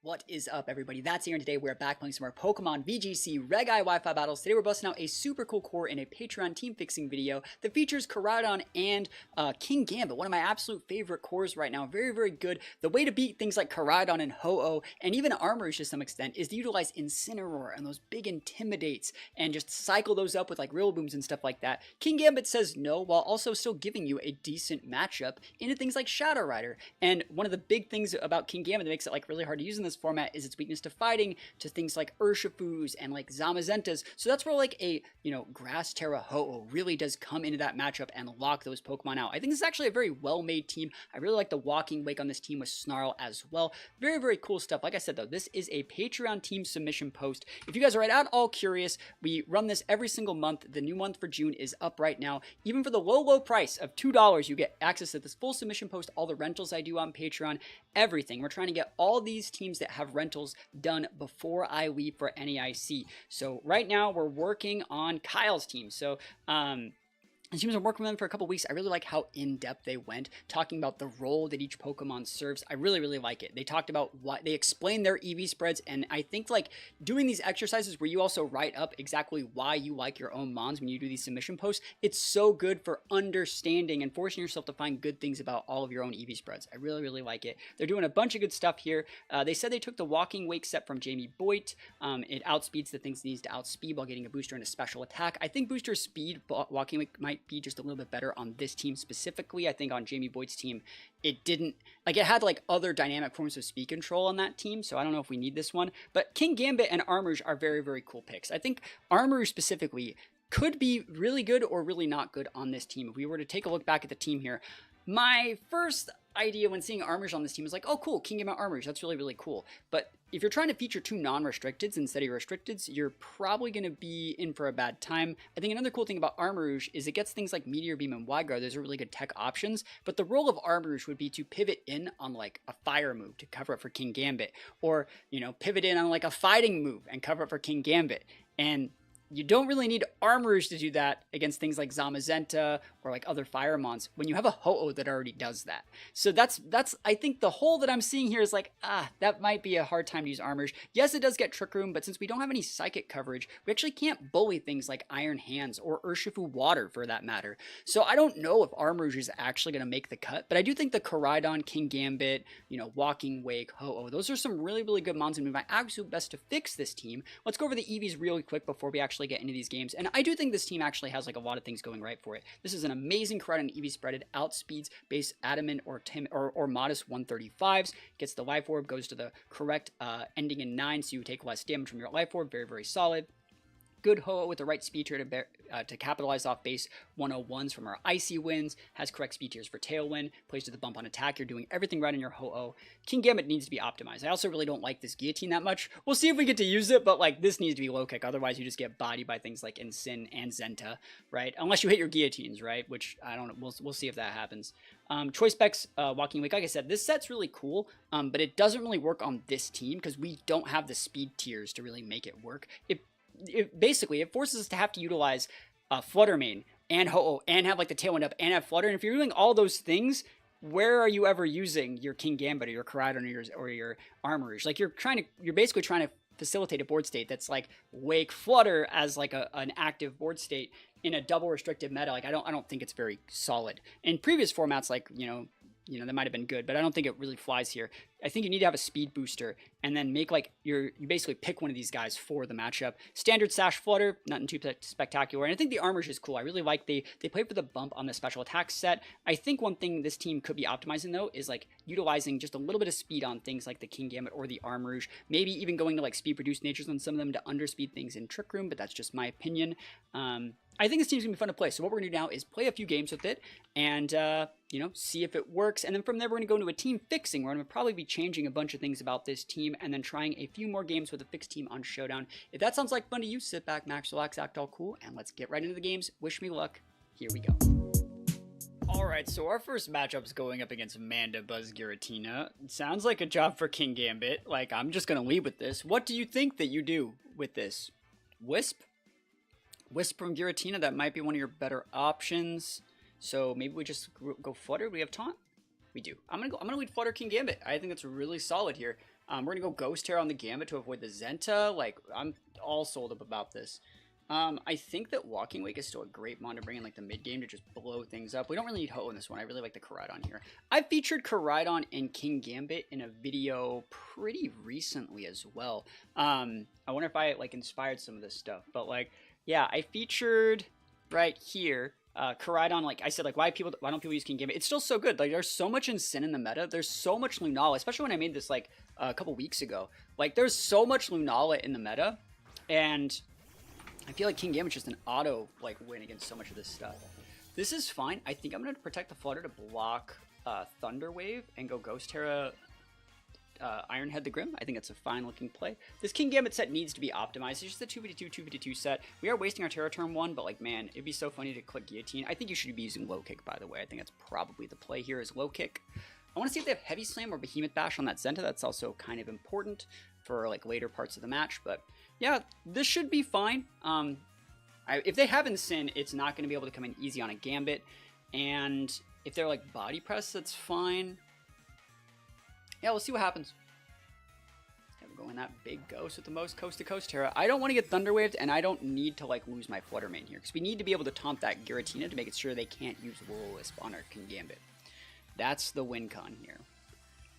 What is up, everybody? That's here, and today we're back playing some more Pokemon VGC Reg Wi-Fi battles. Today we're busting out a super cool core in a Patreon team fixing video that features Koraidon and Kingambit, one of my absolute favorite cores right now. Very, very good. The way to beat things like Koraidon and Ho-Oh, and even Armoury to some extent, is to utilize Incineroar and those big Intimidates, and just cycle those up with like Rillabooms and stuff like that. Kingambit says no, while also still giving you a decent matchup into things like Shadow Rider. And one of the big things about Kingambit that makes it like really hard to use in this format is its weakness to fighting, to things like Urshifus and like Zamazentas. So that's where like a, Grass Tera Ho-Oh really does come into that matchup and lock those Pokemon out. I think this is actually a very well-made team. I really like the Walking Wake on this team with Snarl as well. Very, very cool stuff. Like I said though, this is a Patreon team submission post. If you guys are at all curious, we run this every single month. The new month for June is up right now. Even for the low, low price of $2, you get access to this full submission post, all the rentals I do on Patreon, everything. We're trying to get all these teams that have rentals done before I leave for NAIC. So right now we're working on Kyle's team. So the teams I'm working with them for a couple weeks. I really like how in-depth they went, talking about the role that each Pokemon serves. I really, really like it. They talked about what they explained their EV spreads, and I think like doing these exercises where you also write up exactly why you like your own mons when you do these submission posts, it's so good for understanding and forcing yourself to find good things about all of your own EV spreads. I really, really like it. They're doing a bunch of good stuff here. They said they took the Walking Wake set from Jamie Boyd. It outspeeds the things it needs to outspeed while getting a booster and a special attack. I think booster speed, Walking Wake might be just a little bit better on this team specifically. I think on Jamie Boyd's team, it didn't, like it had like other dynamic forms of speed control on that team, so I don't know if we need this one. But Kingambit and Armoury are very, very cool picks. I think Armoury specifically could be really good or really not good on this team. If we were to take a look back at the team here, my first idea when seeing Armoury on this team was like, oh cool, Kingambit Armoury, that's really, really cool. But if you're trying to feature two non-restricteds instead of your restricteds, you're probably going to be in for a bad time. I think another cool thing about Armoury is it gets things like Meteor Beam and Wide Guard. Those are really good tech options, but the role of Armoury would be to pivot in on like a fire move to cover up for Kingambit, or, pivot in on like a fighting move and cover up for Kingambit. And you don't really need Armoury to do that against things like Zamazenta or like other fire mons when you have a Ho-Oh that already does that. So that's I think the hole that I'm seeing here is like, that might be a hard time to use Armoury. Yes, it does get Trick Room, but since we don't have any psychic coverage, we actually can't bully things like Iron Hands or Urshifu Water for that matter. So I don't know if Armoury is actually going to make the cut, but I do think the Koraidon, Kingambit, Walking Wake, Ho-Oh, those are some really, really good mons and do my absolute best to fix this team. Let's go over the EVs really quick before we actually get into these games. And I do think this team actually has like a lot of things going right for it. This is an amazing Koraidon EV spread. It outspeeds base Adamant or Modest 135s, gets the Life Orb, goes to the correct ending in 9, so you take less damage from your Life Orb. Very, very solid. Good Ho-Oh with the right speed tier to capitalize off base 101s from our Icy Winds, has correct speed tiers for Tailwind, plays to the bump on attack. You're doing everything right in your Ho-Oh. Kingambit needs to be optimized. I also really don't like this Guillotine that much. We'll see if we get to use it, but like this needs to be low kick. Otherwise, you just get bodied by things like Incin and Zenta, right? Unless you hit your Guillotines, right? Which I don't know. We'll see if that happens. Choice specs, Walking Wake. Like I said, this set's really cool, but it doesn't really work on this team because we don't have the speed tiers to really make it work. Basically, it forces us to have to utilize Flutter Mane and Ho-Oh and have like the Tailwind up and have Flutter. And if you're doing all those things, where are you ever using your Kingambit or your Koraidon or your Armoury? Like you're basically trying to facilitate a board state that's like Wake Flutter as like an active board state in a double restricted meta. Like I don't think it's very solid. In previous formats, like that might have been good, but I don't think it really flies here. I think you need to have a speed booster and then make like you basically pick one of these guys for the matchup. Standard Sash Flutter, nothing too spectacular. And I think the Armoury is cool. I really like they play for the bump on the special attack set. I think one thing this team could be optimizing though is like utilizing just a little bit of speed on things like the Kingambit or the Armoury. Maybe even going to like speed produce natures on some of them to underspeed things in Trick Room, but that's just my opinion. I think this team's gonna be fun to play. So what we're gonna do now is play a few games with it and see if it works. And then from there, we're gonna go into a team fixing. We're gonna probably be changing a bunch of things about this team and then trying a few more games with a fixed team on Showdown. If that sounds like fun to you, sit back, max, relax, act all cool, and let's get right into the games. Wish me luck. Here we go. Alright, so our first matchup's going up against Mandibuzz Giratina. Sounds like a job for Kingambit. Like, I'm just gonna lead with this. What do you think that you do with this? Wisp? Wisp from Giratina, that might be one of your better options. So maybe we just go Flutter. We have Taunt? We do. I'm gonna lead Flutter Kingambit. I think that's really solid here. We're going to go Ghost Tera on the Gambit to avoid the Zenta. Like, I'm all sold up about this. I think that Walking Wake is still a great mon to bring in like the mid game to just blow things up. We don't really need Ho in this one. I really like the Koraidon here. I featured Koraidon and Kingambit in a video pretty recently as well. I wonder if I like inspired some of this stuff, but like, yeah, I featured right here Koraidon. Like I said, like why don't people use Kingambit? It's still so good. Like there's so much Sin in the meta. There's so much Lunala, especially when I made this like a couple weeks ago. Like there's so much Lunala in the meta, and I feel like Kingambit's just an auto like win against so much of this stuff. This is fine. I think I'm going to protect the Flutter to block Thunder Wave and go Ghost Tera Ironhead the Grim. I think that's a fine looking play. This Kingambit set needs to be optimized. It's just a 2v2, 2v2 set. We are wasting our Tera turn 1, but like man, it'd be so funny to click Guillotine. I think you should be using Low Kick, by the way. I think that's probably the play here is Low Kick. I want to see if they have Heavy Slam or Behemoth Bash on that Zenta. That's also kind of important for like later parts of the match, but yeah, this should be fine. If they have Sin, it's not going to be able to come in easy on a Gambit. And if they're like Body Press, that's fine. Yeah, we'll see what happens. We're going that big Ghost with the most coast-to-coast Tera. I don't want to get Thunder Waved, and I don't need to like lose my Flutter Mane here, because we need to be able to taunt that Giratina to make it sure they can't use Will-O-Wisp on our Kingambit. That's the win con here.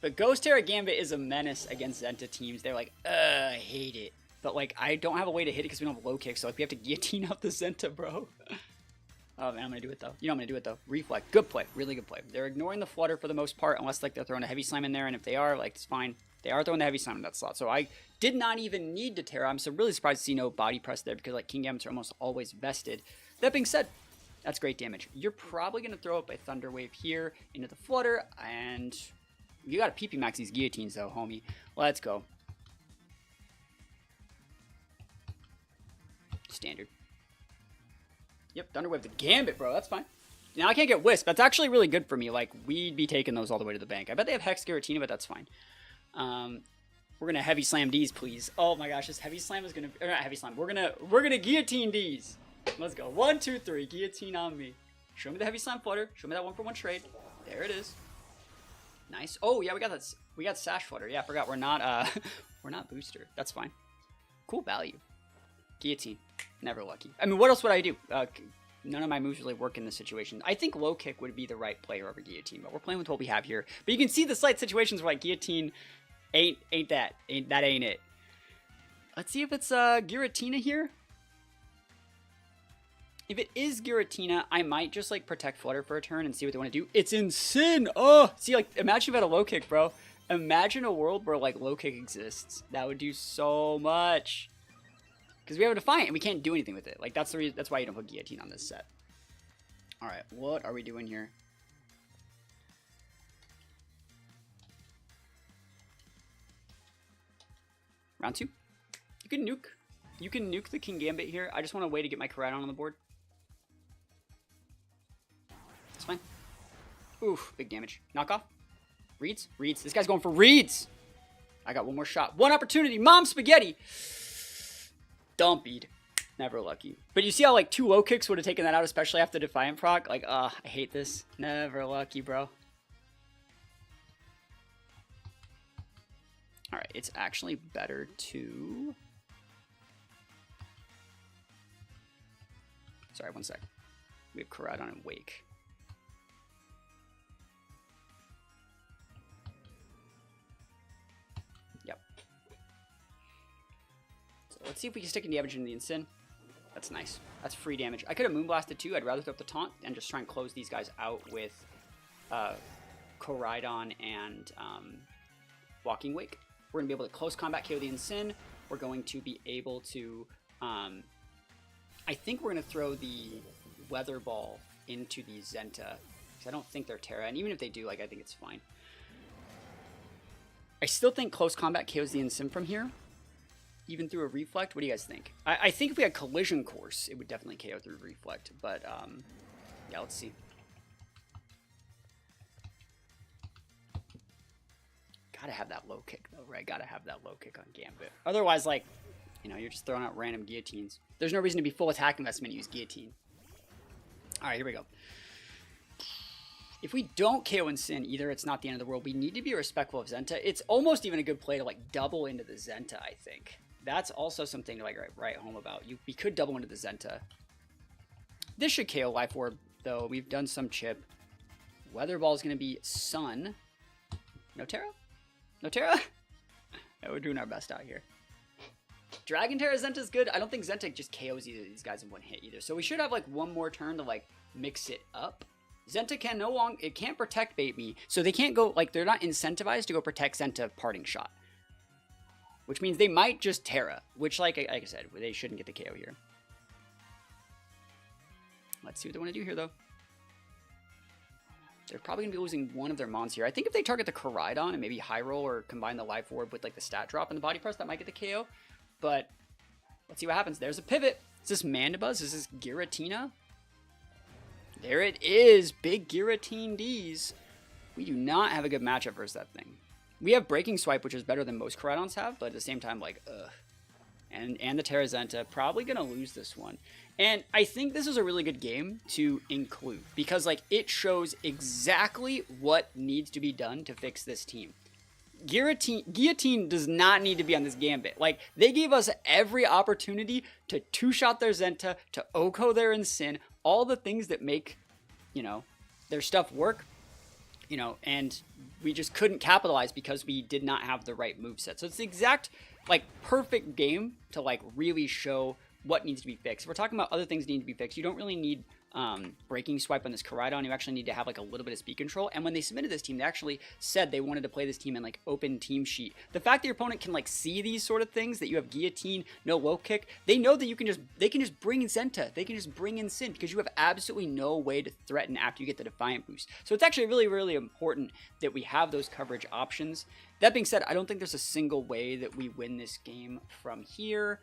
But Ghost Tera Gambit is a menace against Zenta teams. They're like, I hate it. But, like, I don't have a way to hit it because we don't have low kick, so, like, we have to guillotine out the Zenta, bro. Oh, man, I'm going to do it, though. You know I'm going to do it, though. Reflect. Good play. Really good play. They're ignoring the Flutter for the most part, unless, like, they're throwing a Heavy Slam in there, and if they are, like, it's fine. They are throwing the Heavy Slam in that slot, so I did not even need to Tera. I'm so really surprised to see no Body Press there, because, like, Kingambits are almost always vested. That being said, that's great damage. You're probably going to throw up a Thunder Wave here into the Flutter, and you got to PP max these Guillotines, though, homie. Let's go. Standard. Yep, Thunder Wave the Gambit, bro. That's fine. Now I can't get Wisp. That's actually really good for me. Like, we'd be taking those all the way to the bank. I bet they have Hex Giratina, but that's fine. We're gonna Heavy Slam D's, please. Oh my gosh, this Heavy Slam is gonna... Or not Heavy Slam. We're gonna Guillotine D's. Let's go. 1, 2, 3. Guillotine on me. Show me the Heavy Slam Flutter. Show me that 1-for-1 trade. There it is. Nice. Oh, yeah, we got that. We got Sash Flutter. Yeah, I forgot. We're not, we're not Booster. That's fine. Cool value. Guillotine. Never lucky. I mean, what else would I do? None of my moves really work in this situation. I think Low Kick would be the right player over Guillotine, but we're playing with what we have here. But you can see the slight situations where like Guillotine ain't it. Let's see if it's Giratina here. If it is Giratina, I might just like protect Flutter for a turn and see what they want to do. It's Sin. Oh, see, like imagine if I had a Low Kick, bro. Imagine a world where like Low Kick exists. That would do so much. Because we have a Defiant and we can't do anything with it. Like that's the reason. That's why you don't put Guillotine on this set. All right, what are we doing here? Round 2. You can nuke. You can nuke the Kingambit here. I just want a way to get my Koraidon on the board. That's fine. Oof, big damage. Knockoff. Reads. Reads. This guy's going for reads. I got one more shot. One opportunity. Mom spaghetti. Dumpied. Never lucky. But you see how like 2 low kicks would have taken that out, especially after Defiant proc? Like, I hate this. Never lucky, bro. Alright, it's actually better to... Sorry, one sec. We have Koraidon and Wake. Yep. So let's see if we can stick any damage into the Sin. That's nice. That's free damage. I could have Moonblasted too. I'd rather throw up the Taunt and just try and close these guys out with Koraidon and Walking Wake. We're going to be able to close combat KO the Sin. We're going to be able to... I think we're going to throw the Weather Ball into the Zenta, because I don't think they're Tera, and even if they do, like, I think it's fine. I still think close combat KOs the Sin from here, even through a Reflect. What do you guys think? I think if we had Collision Course, it would definitely KO through Reflect, but, yeah, let's see. Gotta have that low kick, though, right? Gotta have that low kick on Gambit. Otherwise, like, you know, you're just throwing out random guillotines. There's no reason to be full attack investment and use guillotine. All right, here we go. If we don't KO and Sin, either it's not the end of the world. We need to be respectful of Zenta. It's almost even a good play to like double into the Zenta, I think. That's also something to like write home about. We could double into the Zenta. This should KO Life Orb, though. We've done some chip. Weather Ball is going to be Sun. No Tera? No Tera? Yeah, we're doing our best out here. Dragon Tera Zenta is good. I don't think Zenta just KOs either of these guys in one hit either. So we should have like one more turn to like mix it up. Zenta can no longer, it can't protect bait me. So they can't go, like, they're not incentivized to go protect Zenta Parting Shot. Which means they might just Tera, which, like I said, they shouldn't get the KO here. Let's see what they want to do here, though. They're probably going to be losing one of their mons here. I think if they target the Koraidon and maybe High Roll or combine the Life Orb with, like, the stat drop and the Body Press, that might get the KO. But let's see what happens. There's a pivot. Is this Mandibuzz? Is this Giratina? There it is. Big Giratine Ds. We do not have a good matchup versus that thing. We have Breaking Swipe, which is better than most Koraidons have, but at the same time, like, ugh. And the Tera Zenta, probably going to lose this one. And I think this is a really good game to include, because, like, it shows exactly what needs to be done to fix this team. Guillotine does not need to be on this Gambit. Like, they gave us every opportunity to two-shot their Zenta, to Oko their Sin, all the things that make, you know, their stuff work, you know, and we just couldn't capitalize because we did not have the right moveset. So it's the exact, like, perfect game to, like, really show what needs to be fixed. If we're talking about other things that need to be fixed, you don't really need Breaking Swipe on this Koraidon. You actually need to have like a little bit of speed control. And when they submitted this team, they actually said they wanted to play this team in like open team sheet. The fact that your opponent can like see these sort of things, that you have Guillotine, no low kick, they know that they can just bring in Zenta, they can just bring in Sin, because you have absolutely no way to threaten after you get the Defiant boost. So it's actually really, really important that we have those coverage options. That being said, I don't think there's a single way that we win this game from here.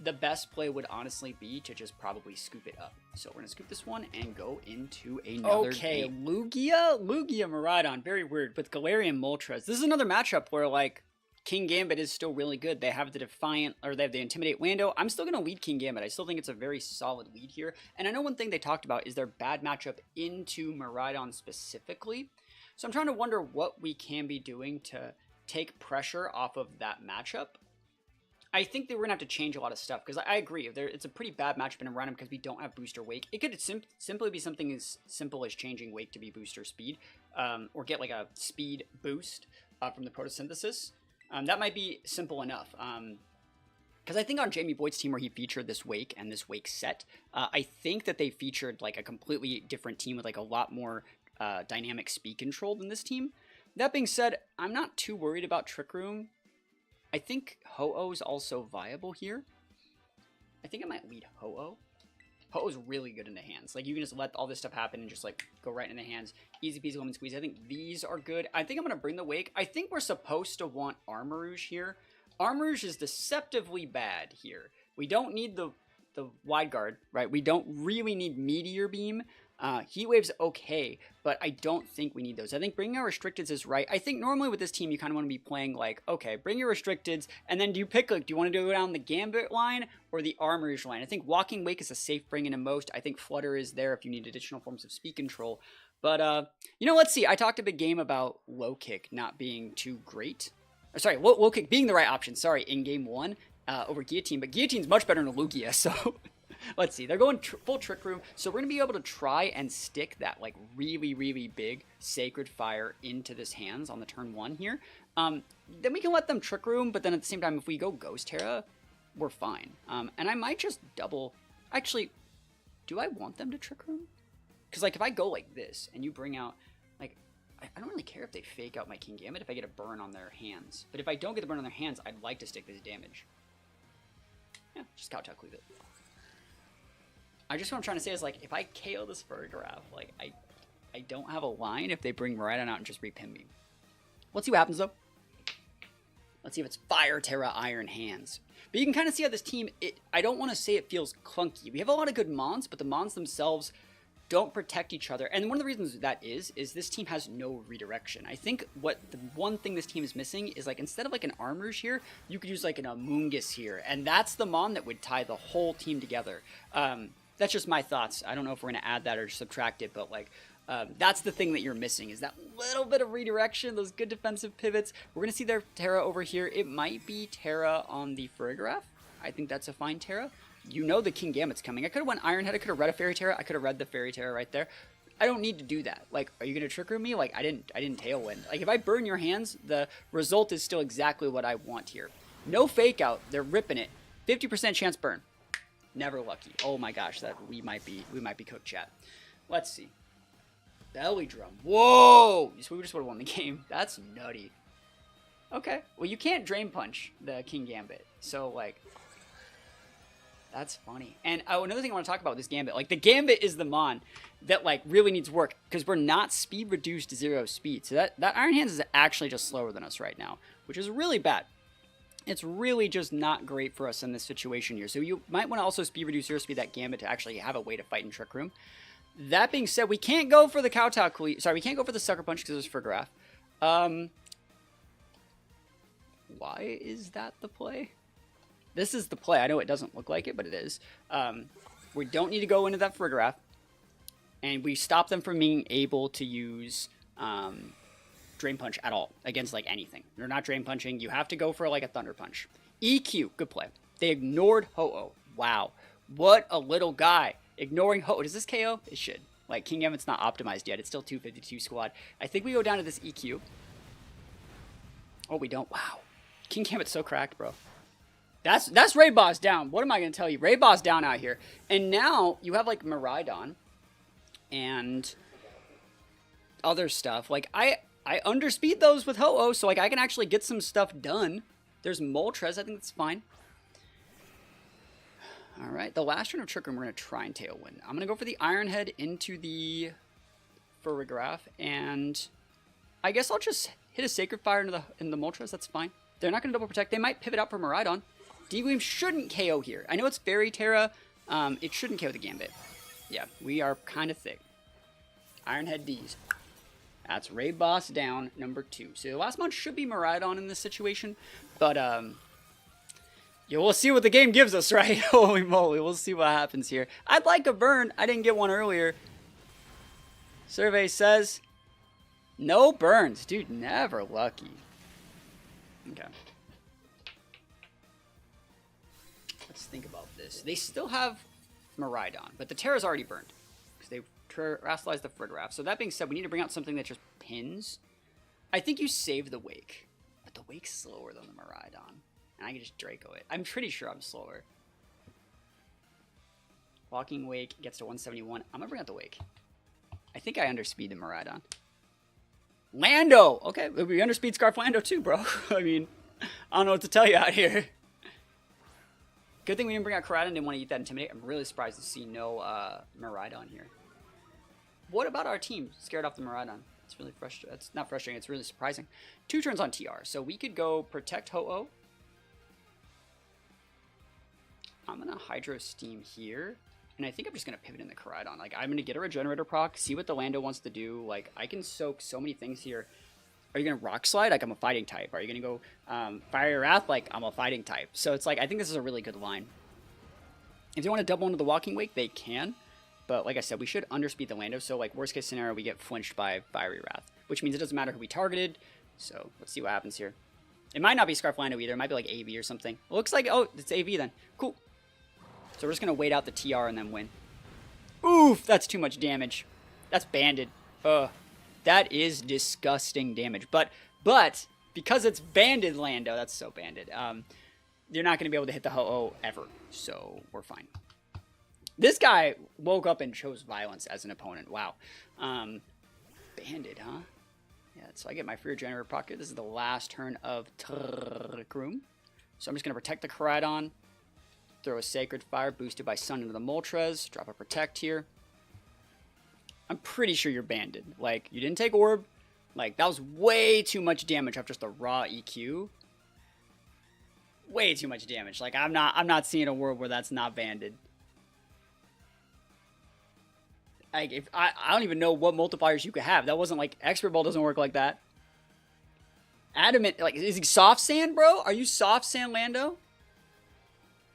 The best play would honestly be to just probably scoop it up. So we're going to scoop this one and go into another game. Lugia Miraidon. Very weird. With Galarian Moltres. This is another matchup where, like, Kingambit is still really good. They have the Defiant, or they have the Intimidate Lando. I'm still going to lead Kingambit. I still think it's a very solid lead here. And I know one thing they talked about is their bad matchup into Miraidon specifically. So I'm trying to wonder what we can be doing to take pressure off of that matchup. I think that we're going to have to change a lot of stuff, because I agree. It's a pretty bad matchup in Miraidon because we don't have booster Wake. It could simply be something as simple as changing Wake to be booster speed, or get like a speed boost from the photosynthesis. That might be simple enough. Because I think on Jamie Boyd's team where he featured this Wake and this Wake set, I think that they featured like a completely different team with like a lot more dynamic speed control than this team. That being said, I'm not too worried about Trick Room. I think Ho-Oh is also viable here. I think I might lead Ho-Oh. Ho-Oh's really good in the hands. Like, you can just let all this stuff happen and just, like, go right in the hands. Easy peasy lemon squeeze. I think these are good. I think I'm going to bring the Wake. I think we're supposed to want Armarouge here. Armarouge is deceptively bad here. We don't need the Wide Guard, right? We don't really need Meteor Beam. Heat Wave's okay, but I don't think we need those. I think bringing our Restricteds is right. I think normally with this team, you kind of want to be playing like, okay, bring your Restricteds, and then do you pick, like, do you want to go down the Gambit line or the Armarouge line? I think Walking Wake is a safe bring in most. I think Flutter is there if you need additional forms of speed control. But, you know, let's see. I talked a big game about Low Kick not being too great. Or, sorry, Low Kick being the right option, sorry, in game one over Guillotine, but Guillotine's much better than Lugia, so... Let's see, they're going full Trick Room, so we're going to be able to try and stick that, like, really, really big Sacred Fire into this hands on the turn one here. Then we can let them Trick Room, but then at the same time, if we go Ghost Tera, we're fine. And I might just double... Actually, do I want them to Trick Room? Because, like, if I go like this, and you bring out... Like, I don't really care if they fake out my Kingambit if I get a burn on their hands. But if I don't get the burn on their hands, I'd like to stick this damage. Yeah, just Couch-Tuck, leave it. I just what I'm trying to say is, like, if I KO this Fergraph, like, I don't have a line if they bring Miraidon out and just repin me. Let's see what happens, though. Let's see if it's Fire, Tera, Iron Hands. But you can kind of see how this team, I don't want to say it feels clunky. We have a lot of good Mons, but the Mons themselves don't protect each other. And one of the reasons that is this team has no redirection. I think what the one thing this team is missing is, like, instead of like an Armarouge here, you could use like an Amoonguss here. And that's the Mon that would tie the whole team together. That's just my thoughts. I don't know if we're going to add that or subtract it, but, like, That's the thing that you're missing, is that little bit of redirection, those good defensive pivots. We're going to see their Tera over here. It might be Tera on the Farigiraf. I think that's a fine Tera. You know the Kingambit's coming. I could have went Iron Head. I could have read a Fairy Tera. I could have read the Fairy Tera right there. I don't need to do that. Like, are you going to Trick Room me? Like, I didn't Tailwind. Like, if I burn your hands, the result is still exactly what I want here. No Fake Out. They're ripping it. 50% chance burn. Never lucky. Oh my gosh, that we might be cooked, chat. Let's see. Belly Drum. Whoa! So we just would have won the game. That's nutty. Okay. Well, you can't Drain Punch the Kingambit. So, like, that's funny. And another thing I want to talk about with this Gambit, like, the Gambit is the Mon that, like, really needs work, because we're not speed reduced to 0 speed. So that Iron Hands is actually just slower than us right now, which is really bad. It's really just not great for us in this situation here. So you might want to also speed reduce 0 speed that Gambit to actually have a way to fight in Trick Room. That being said, we can't go for the Kowtow Cleave. Sorry, we can't go for the Sucker Punch because it's for Graph. Why is that the play? This is the play. I know it doesn't look like it, but it is. We don't need to go into that Farigiraf. And we stop them from being able to use Drain Punch at all against, like, anything. They're not Drain Punching. You have to go for, like, a Thunder Punch. EQ. Good play. They ignored Ho-Oh. Wow. What a little guy. Ignoring Ho-Oh. Does this KO? It should. Like, Kingambit's not optimized yet. It's still 252 squad. I think we go down to this EQ. Oh, we don't. Wow. Kingambit's so cracked, bro. That's Ray Boss down. What am I going to tell you? Ray Boss down out here. And now you have, like, Miraidon and other stuff. Like, I underspeed those with Ho-Oh, so, like, I can actually get some stuff done. There's Moltres. I think that's fine. All right. The last turn of Trick Room, we're going to try and Tailwind. I'm going to go for the Iron Head into the Farigiraf, and I guess I'll just hit a Sacred Fire into the Moltres. That's fine. They're not going to double protect. They might pivot out for Miraidon. D-Gleam shouldn't KO here. I know it's Fairy Tera. It shouldn't KO the Gambit. Yeah, we are kind of thick. Iron Head D's. That's Ray Boss down, number 2. So the last month should be Miraidon in this situation. But, yeah, we'll see what the game gives us, right? Holy moly, we'll see what happens here. I'd like a burn. I didn't get one earlier. Survey says no burns. Dude, never lucky. Okay. Let's think about this. They still have Miraidon, but the Tera's already burned, because they terastallized the Farigiraf. So that being said, we need to bring out something that just pins. I think you save the Wake, but the Wake's slower than the Miraidon. And I can just Draco it. I'm pretty sure I'm slower. Walking Wake gets to 171. I'm going to bring out the Wake. I think I underspeed the Miraidon. Lando! Okay, we underspeed Scarf Lando too, bro. I mean, I don't know what to tell you out here. Good thing we didn't bring out Koraidon. Didn't want to eat that Intimidate. I'm really surprised to see no Miraidon here. What about our team? Scared off the Miraidon. It's really frustrating. It's not frustrating. It's really surprising. 2 turns on TR. So we could go Protect Ho-Oh. I'm going to Hydro Steam here. And I think I'm just going to pivot in the Koraidon. Like, I'm going to get a Regenerator proc, see what the Lando wants to do. Like, I can soak so many things here. Are you going to Rock Slide? Like, I'm a fighting type. Are you going to go Fire Wrath? Like, I'm a fighting type. So it's like, I think this is a really good line. If they want to double into the Walking Wake, they can. But like I said, we should underspeed the Lando. So, like, worst case scenario, we get flinched by Fiery Wrath. Which means it doesn't matter who we targeted. So, let's see what happens here. It might not be Scarf Lando either. It might be like AV or something. It looks like, oh, it's AV then. Cool. So we're just going to wait out the TR and then win. Oof, that's too much damage. That's banded. Ugh. That is disgusting damage. But because it's banded Lando, that's so banded. You're not going to be able to hit the Ho-Oh ever. So we're fine. This guy woke up and chose violence as an opponent. Wow. Banded, huh? Yeah, so I get my free Regenerator pocket. This is the last turn of Trick Room. So I'm just going to protect the Koraidon. Throw a Sacred Fire, boosted by Sun into the Moltres. Drop a Protect here. I'm pretty sure you're banded. Like, you didn't take Orb. Like, that was way too much damage off just a raw EQ. Way too much damage. Like, I'm not seeing a world where that's not banded. Like, I don't even know what multipliers you could have. That wasn't like, Expert Ball doesn't work like that. Adamant, like, is he Soft Sand, bro? Are you Soft Sand Lando?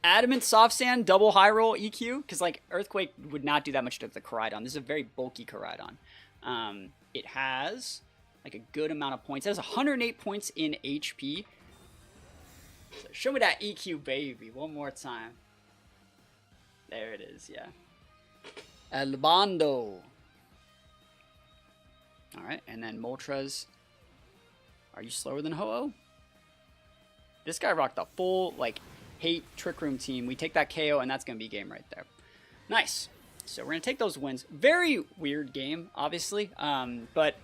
Adamant Soft Sand, double high roll EQ? Because, like, Earthquake would not do that much to the Koraidon. This is a very bulky Koraidon. It has like a good amount of points. It has 108 points in HP. So show me that EQ, baby, one more time. There it is, yeah. El Bando. Alright, and then Moltres. Are you slower than Ho-Oh? This guy rocked the full, like, hate Trick Room team. We take that KO, and that's going to be game right there. Nice. So we're going to take those wins. Very weird game, obviously. But,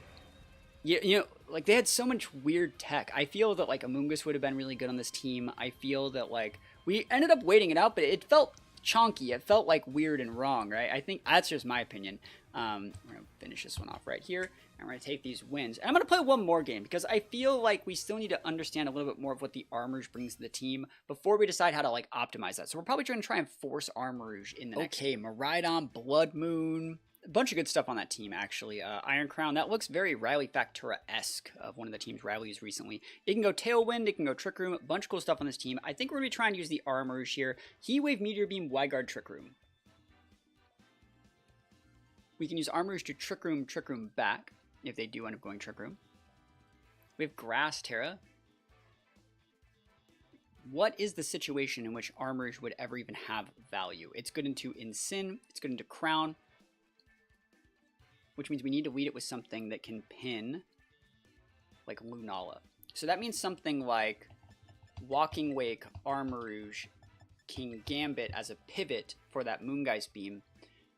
you know, like, they had so much weird tech. I feel that, like, Amoonguss would have been really good on this team. I feel that, like, we ended up waiting it out, but it felt chonky. It felt, like, weird and wrong, right? I think that's just my opinion. We're going to finish this one off right here. And we're going to take these wins. And I'm going to play one more game because I feel like we still need to understand a little bit more of what the Armarouge brings to the team before we decide how to, like, optimize that. So we're probably going to try and force Armarouge in the next game. Miraidon, Blood Moon, a bunch of good stuff on that team, actually. Iron Crown, that looks very Riley Factura-esque of one of the teams Riley used recently. It can go Tailwind, it can go Trick Room, a bunch of cool stuff on this team. I think we're going to be trying to use the Armarouge here. Heat Wave, Meteor Beam, Wide Guard, Trick Room. We can use Armarouge to Trick Room back, if they do end up going Trick Room. We have Grass Tera. What is the situation in which Armarouge would ever even have value? It's good into Incin, it's good into Crown, which means we need to lead it with something that can pin, like Lunala. So that means something like Walking Wake, Armarouge, Kingambit as a pivot for that Moongeist Beam.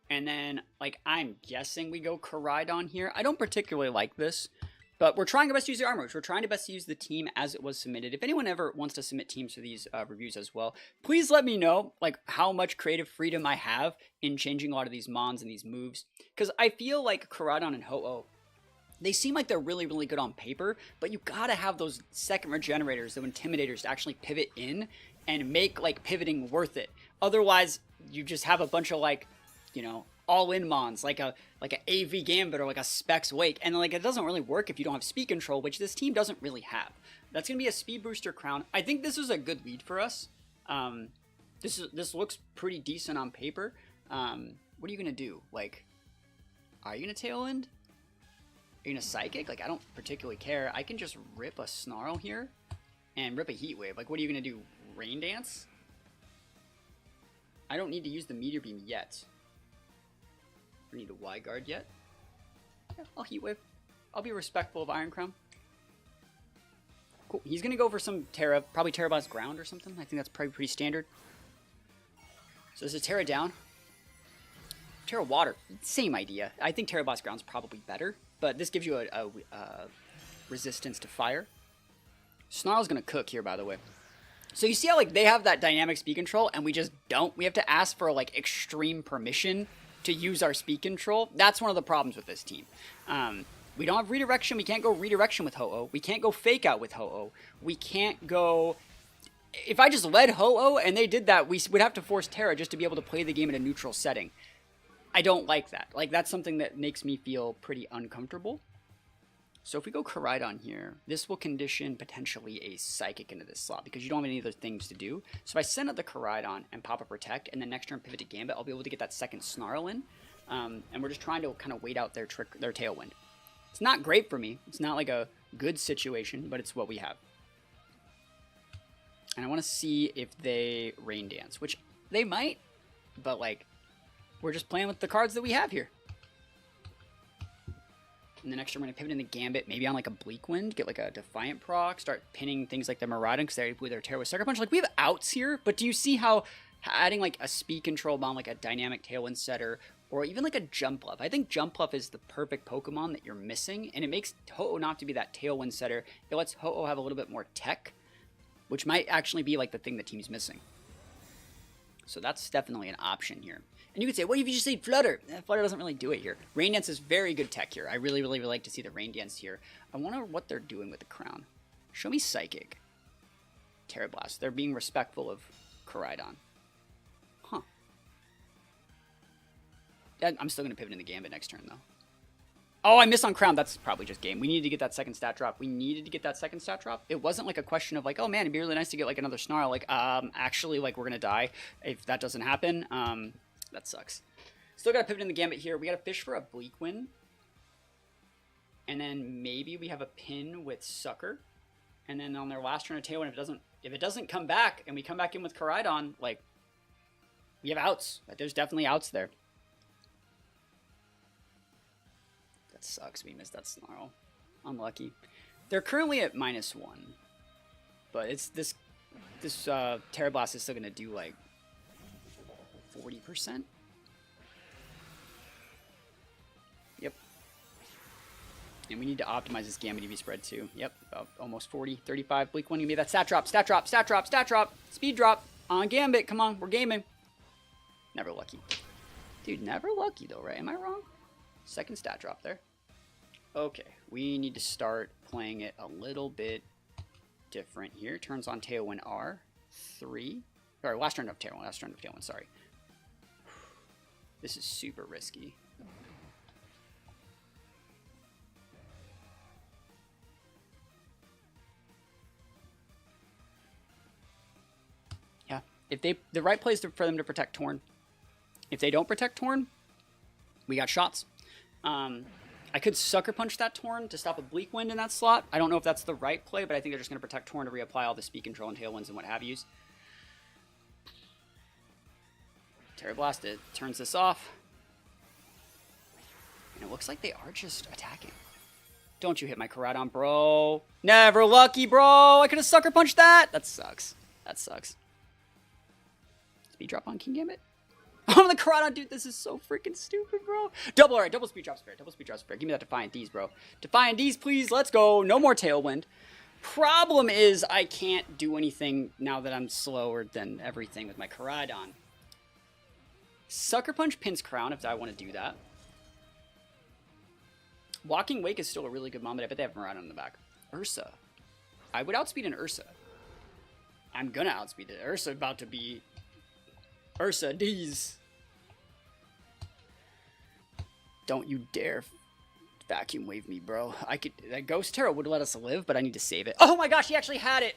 And then, like, I'm guessing we go Koraidon here. I don't particularly like this, but we're trying our best to use the Armarouge. We're trying to best use the team as it was submitted. If anyone ever wants to submit teams for these reviews as well, please let me know, like, how much creative freedom I have in changing a lot of these mons and these moves. Because I feel like Koraidon and Ho-Oh, they seem like they're really, really good on paper, but you gotta have those second regenerators, those intimidators to actually pivot in and make, like, pivoting worth it. Otherwise, you just have a bunch of, like, you know, all-in mons, like a AV Gambit or like a Specs Wake, and like it doesn't really work if you don't have speed control, which this team doesn't really have. That's gonna be a speed booster Crown. I think this is a good lead for us. This looks pretty decent on paper. What are you gonna do? Like, are you gonna Tailwind? Are you gonna Psychic? Like, I don't particularly care. I can just rip a Snarl here and rip a Heat Wave. Like, what are you gonna do? Rain Dance? I don't need to use the Meteor Beam yet. I need a Wide Guard yet. Yeah, I'll Heat Wave. I'll be respectful of Iron Crown. Cool. He's going to go for some Tera, probably Tera Blast Ground or something. I think that's probably pretty standard. So this is Tera down. Tera Water, same idea. I think Tera Blast Ground's probably better, but this gives you a resistance to fire. Snarl's going to cook here, by the way. So you see how, like, they have that dynamic speed control and we just don't? We have to ask for, like, extreme permission to use our speed control. That's one of the problems with this team. We don't have redirection. We can't go redirection with Ho-Oh. We can't go fake out with Ho-Oh. We can't go... If I just led Ho-Oh and they did that, we would have to force Tera just to be able to play the game in a neutral setting. I don't like that. Like, that's something that makes me feel pretty uncomfortable. So if we go Koraidon here, this will condition potentially a Psychic into this slot because you don't have any other things to do. So if I send out the Koraidon and pop a Protect and then next turn pivot to Gambit, I'll be able to get that second Snarl in. And we're just trying to kind of wait out their Tailwind. It's not great for me. It's not like a good situation, but it's what we have. And I want to see if they Rain Dance, which they might, but like, we're just playing with the cards that we have here. And the next turn, we're going to pivot in the Gambit, maybe on like a Bleak Wind, get like a Defiant proc, start pinning things like the Miraidon, because they're with their Tera with Sucker Punch. Like, we have outs here, but do you see how adding like a speed control bomb, like a dynamic Tailwind setter, or even like a Jumpluff? I think Jumpluff is the perfect Pokemon that you're missing, and it makes Ho-Oh not to be that Tailwind setter. It lets Ho-Oh have a little bit more tech, which might actually be like the thing the team's missing. So that's definitely an option here. And you could say, what if you just say Flutter? Flutter doesn't really do it here. Rain Dance is very good tech here. I really, really, really like to see the Rain Dance here. I wonder what they're doing with the Crown. Show me Psychic. Tera Blast. They're being respectful of Koraidon. Huh. I'm still going to pivot in the Gambit next turn, though. Oh, I missed on Crown. That's probably just game. We needed to get that second stat drop. It wasn't like a question of like, oh man, it'd be really nice to get like another Snarl. Like, actually, like, we're going to die if that doesn't happen. That sucks. Still got to pivot in the Gambit here. We got to fish for a Bleak Wind. And then maybe we have a pin with Sucker. And then on their last turn of Tailwind, if it doesn't come back and we come back in with Koraidon, like, we have outs. There's definitely outs there. That sucks. We missed that Snarl. Unlucky. They're currently at -1. But it's this Tera Blast is still going to do like 40%. Yep. And we need to optimize this Gambit EV spread too. Yep, about almost 40, 35. Bleak one, give me that stat drop, stat drop, stat drop, stat drop, speed drop on Gambit. Come on, we're gaming. Never lucky. Dude, never lucky though, right? Am I wrong? Second stat drop there. Okay, we need to start playing it a little bit different here. Turns on Tailwind R3. Or last turn of Tailwind, sorry. This is super risky. Yeah, if the right play is for them to protect Torn. If they don't protect Torn, we got shots. I could Sucker Punch that Torn to stop a Bleak Wind in that slot. I don't know if that's the right play, but I think they're just going to protect Torn to reapply all the speed control and Tailwinds and what have yous. Tera Blast it turns this off. And it looks like they are just attacking. Don't you hit my Koraidon, bro. Never lucky, bro. I could have Sucker Punched that. That sucks. That sucks. Speed drop on Kingambit. Oh, the Koraidon, dude, this is so freaking stupid, bro. All right, double speed drop spirit, Give me that Defiant D's, bro. Defiant D's, please, let's go. No more Tailwind. Problem is, I can't do anything now that I'm slower than everything with my Koraidon. Sucker Punch pins Crown if I want to do that. Walking Wake is still a really good mon, but I bet they have Miraidon in the back. Ursa. I would outspeed an Ursa. I'm gonna outspeed it. Ursa about to be... Ursa D's. Don't you dare vacuum wave me, bro. That Ghost Tera would let us live, but I need to save it. Oh my gosh, he actually had it.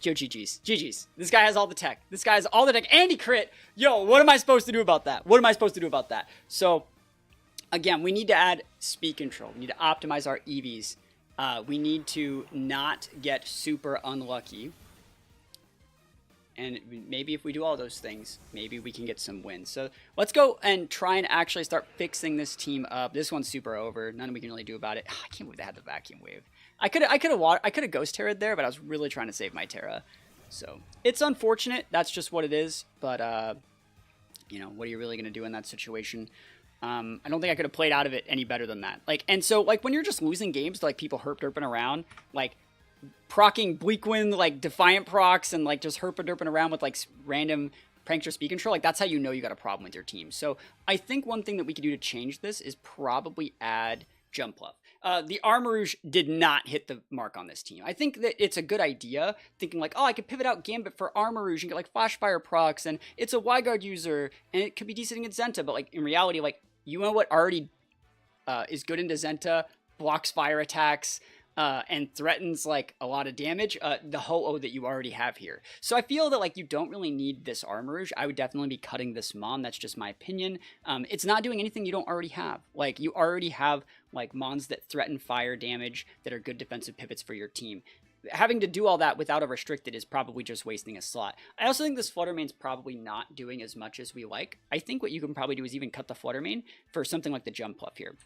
Yo, GG's. GG's. This guy has all the tech. This guy has all the tech. And he crit. Yo, what am I supposed to do about that? What am I supposed to do about that? So, again, we need to add speed control. We need to optimize our EVs. We need to not get super unlucky. And maybe if we do all those things, maybe we can get some wins. So let's go and try and actually start fixing this team up. This one's super over. Nothing we can really do about it. I can't believe they had the vacuum wave. I could have Ghost Terra'd there, but I was really trying to save my Tera. So it's unfortunate. That's just what it is. But you know, what are you really gonna do in that situation? I don't think I could have played out of it any better than that. And so when you're just losing games to people herp-derping around, procking Bleak Wind, Defiant procs, and just herpa-derping around with random prankster speed control, that's how you know you got a problem with your team. So I think one thing that we could do to change this is probably add Jump Bluff. The Armarouge did not hit the mark on this team. I think that it's a good idea, thinking oh, I could pivot out Gambit for Armarouge and get Flash Fire procs, and it's a Y-Guard user, and it could be decent against Zenta, but in reality, you know what already is good into Zenta, blocks fire attacks, and threatens a lot of damage, the Ho-Oh that you already have here. So I feel that you don't really need this Armarouge. I would definitely be cutting this Mon. That's just my opinion. It's not doing anything you don't already have. You already have Mons that threaten fire damage that are good defensive pivots for your team. Having to do all that without a restricted is probably just wasting a slot. I also think this Flutter Mane's probably not doing as much as we like. I think what you can probably do is even cut the Flutter Mane for something like the Jump Bluff here.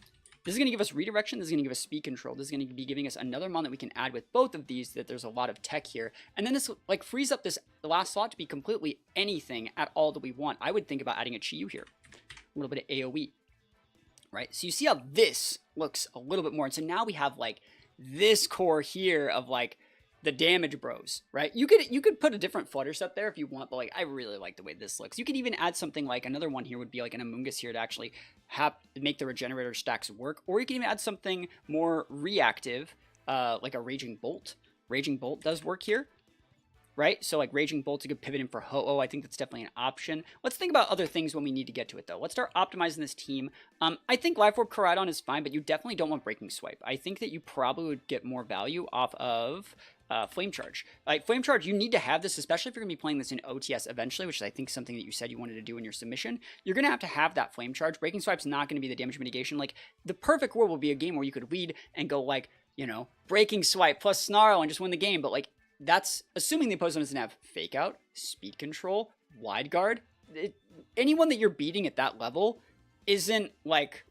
This is going to give us redirection. This is going to give us speed control. This is going to be giving us another mon that we can add with both of these, that there's a lot of tech here. And then this frees up this last slot to be completely anything at all that we want. I would think about adding a Chi-Yu here. A little bit of AoE. Right? So you see how this looks a little bit more. And so now we have this core here of the damage bros, right? You could put a different flutter set there if you want, but I really like the way this looks. You could even add something another one here would be an Amoonguss here to actually make the regenerator stacks work, or you can even add something more reactive, like a Raging Bolt. Raging Bolt does work here, right? So Raging Bolt's a good pivot in for Ho-Oh. I think that's definitely an option. Let's think about other things when we need to get to it though. Let's start optimizing this team. I think Life Orb Koraidon is fine, but you definitely don't want Breaking Swipe. I think that you probably would get more value off of Flame Charge. Like Flame Charge, you need to have this, especially if you're gonna be playing this in OTS eventually, which is I think something that you said you wanted to do in your submission. You're gonna have to have that Flame Charge. Breaking Swipe's not gonna be the damage mitigation. Like the perfect world will be a game where you could lead and go like, you know, Breaking Swipe plus Snarl and just win the game. But like that's assuming the opponent doesn't have Fake Out, Speed Control, Wide Guard. Anyone that you're beating at that level isn't like,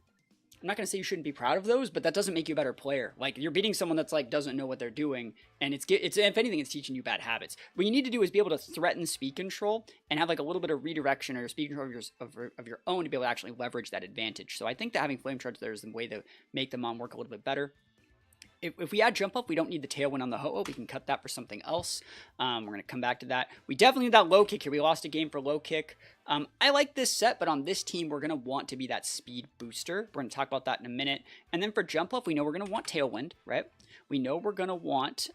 I'm not going to say you shouldn't be proud of those, but that doesn't make you a better player. Like you're beating someone that's like doesn't know what they're doing, and it's if anything, it's teaching you bad habits. What you need to do is be able to threaten speed control and have like a little bit of redirection or speed control of your own to be able to actually leverage that advantage. So I think that having Flame Charge there is the way to make the Mon work a little bit better. If we add Jump Up, we don't need the Tailwind on the Ho-Oh. We can cut that for something else. We're going to come back to that. We definitely need that Low Kick here. We lost a game for Low Kick. I like this set, but on this team, we're going to want to be that speed booster. We're going to talk about that in a minute. And then for Jump Up, we know we're going to want Tailwind, right? We know we're going to want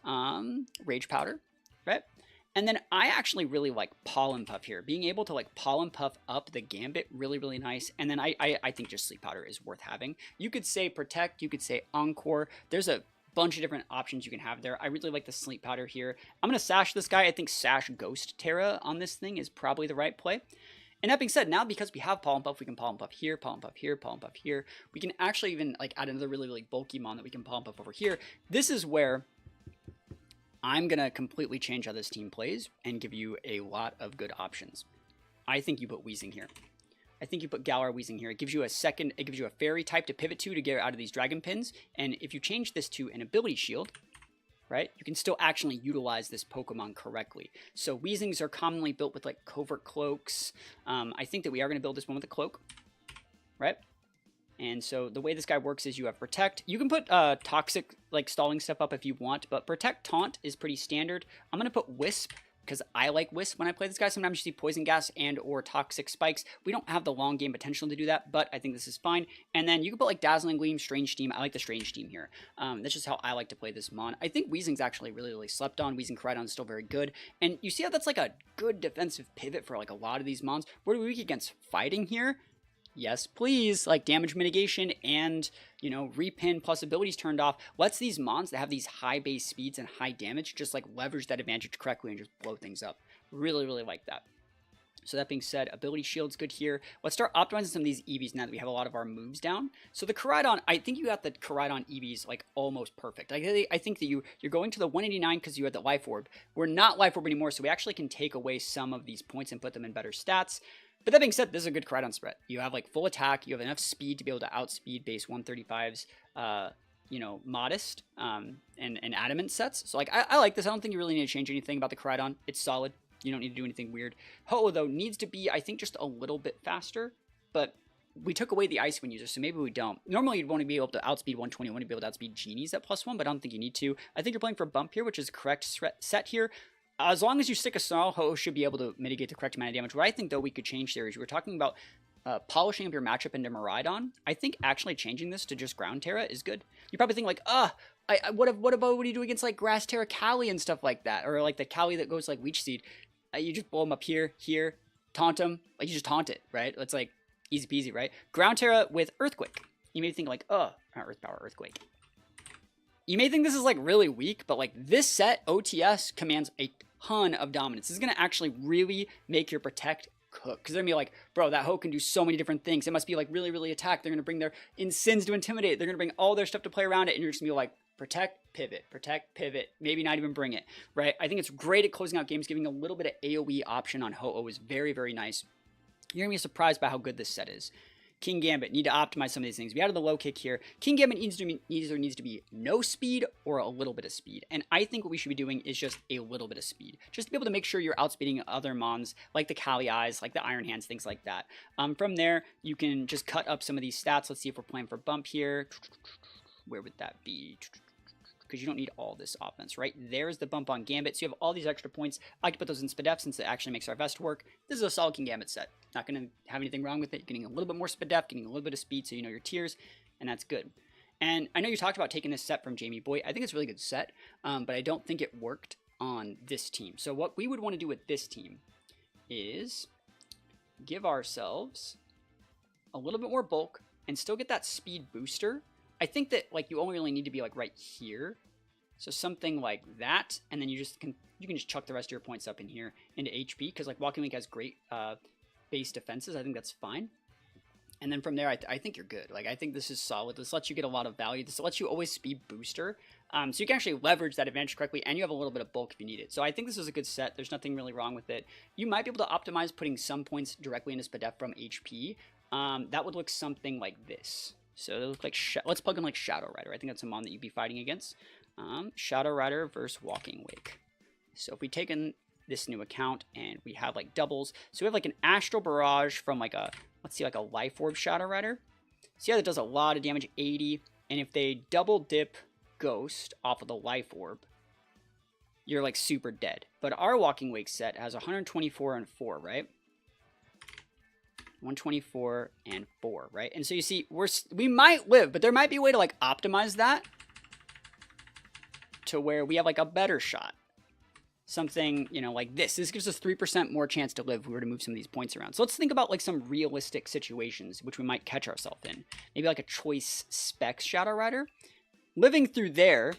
Rage Powder, right? And then I actually really like Pollen Puff here. Being able to like Pollen Puff up the Gambit, really, really nice. And then I think just Sleep Powder is worth having. You could say Protect, you could say Encore. There's a bunch of different options you can have there. I really like the Sleep Powder here. I'm going to Sash this guy. I think Sash Ghost Tera on this thing is probably the right play. And that being said, now because we have Pollen Puff, we can Pollen Puff here, Pollen Puff here, Pollen Puff here. We can actually even like add another really, really bulky Mon that we can Pollen Puff over here. This is where I'm going to completely change how this team plays and give you a lot of good options. I think you put Weezing here. I think you put Galar Weezing here. It gives you a second, it gives you a fairy type to pivot to get out of these dragon pins. And if you change this to an ability shield, right, you can still actually utilize this Pokemon correctly. So Weezings are commonly built with like Covert Cloaks. I think that we are going to build this one with a Cloak, right? And so the way this guy works is you have Protect. You can put Toxic, like stalling stuff up if you want, but Protect Taunt is pretty standard. I'm going to put Wisp, because I like Wisp when I play this guy. Sometimes you see Poison Gas and or Toxic Spikes. We don't have the long game potential to do that, but I think this is fine. And then you can put like Dazzling Gleam, Strange Steam. I like the Strange Steam here. That's just how I like to play this Mon. I think Weezing's actually really, really slept on. Weezing Koraidon is still very good. And you see how that's like a good defensive pivot for like a lot of these Mons. What are we weak against? Fighting here? Yes, please. Like damage mitigation and, you know, repin plus abilities turned off lets these Mons that have these high base speeds and high damage just like leverage that advantage correctly and just blow things up. Really, really like that. So that being said, ability shield's good here. Let's start optimizing some of these EVs now that we have a lot of our moves down. So the Koraidon, I think you got the Koraidon EVs like almost perfect. I think that you're going to the 189 because you had the Life Orb. We're not Life Orb anymore, so we actually can take away some of these points and put them in better stats. But that being said, this is a good Koraidon spread. You have like full attack, you have enough speed to be able to outspeed base 135's, you know, Modest and Adamant sets. So like I like this. I don't think you really need to change anything about the Koraidon. It's solid. You don't need to do anything weird. Ho-Oh though needs to be, I think, just a little bit faster. But we took away the Ice Wind user, so maybe we don't. Normally you'd want to be able to outspeed 120, you want to be able to outspeed Genies at +1, but I don't think you need to. I think you're playing for Bump here, which is correct set here. As long as you stick a Snarl, Ho-Oh should be able to mitigate the correct amount of damage. What I think, though, we could change there is we were talking about polishing up your matchup into Miraidon. I think actually changing this to just Ground Tera is good. You probably think like, what do you do against like Grass Tera Cali and stuff like that? Or like the Cali that goes like Leech Seed. You just blow them up here, taunt them. Like you just taunt it, right? It's like easy peasy, right? Ground Tera with Earthquake. You may think like, not Earth Power, Earthquake. You may think this is like really weak, but like this set, OTS, commands a ton of dominance. This is going to actually really make your Protect cook. Because they're going to be like, bro, that Ho can do so many different things. It must be like really, really attack. They're going to bring their Insins to intimidate. They're going to bring all their stuff to play around it. And you're just going to be like, protect, pivot, maybe not even bring it, right? I think it's great at closing out games. Giving a little bit of AoE option on Ho-Oh is very, very nice. You're going to be surprised by how good this set is. Kingambit, need to optimize some of these things. We added the low kick here. Kingambit either needs to be no speed or a little bit of speed. And I think what we should be doing is just a little bit of speed. Just to be able to make sure you're outspeeding other Mons, like the Kali Eyes, like the Iron Hands, things like that. From there, you can just cut up some of these stats. Let's see if we're playing for Bump here. Where would that be? Because you don't need all this offense, right? There's the bump on Gambit. So you have all these extra points. I like to put those in Spadef since it actually makes our vest work. This is a solid Kingambit set. Not going to have anything wrong with it. You're getting a little bit more Spadef, getting a little bit of speed so you know your tiers, and that's good. And I know you talked about taking this set from Jamie Boy. I think it's a really good set, but I don't think it worked on this team. So what we would want to do with this team is give ourselves a little bit more bulk and still get that speed booster. I think that like you only really need to be like right here So something like that, and then you can just chuck the rest of your points up in here into HP, because like Walking Wake has great base defenses. I think that's fine. And then from there, I think you're good. Like, I think this is solid. This lets you get a lot of value. This lets you always speed booster. So you can actually leverage that advantage correctly, and you have a little bit of bulk if you need it. So I think this is a good set. There's nothing really wrong with it. You might be able to optimize putting some points directly into Spadef from HP. That would look something like this. So it look like let's plug in like Shadow Rider. I think that's a mon that you'd be fighting against. Shadow Rider versus Walking Wake. So if we take in this new account and we have like doubles, so we have like an Astral Barrage from like a, let's see, like a Life Orb Shadow Rider. So yeah, that does a lot of damage, 80. And if they double dip Ghost off of the Life Orb, you're like super dead. But our Walking Wake set has 124 and 4, right? 124 and 4, right? And so you see, we might live, but there might be a way to like optimize that to where we have like a better shot. Something, you know, like this. This gives us 3% more chance to live if we were to move some of these points around. So let's think about like some realistic situations which we might catch ourselves in. Maybe like a Choice Specs Shadow Rider. Living through there.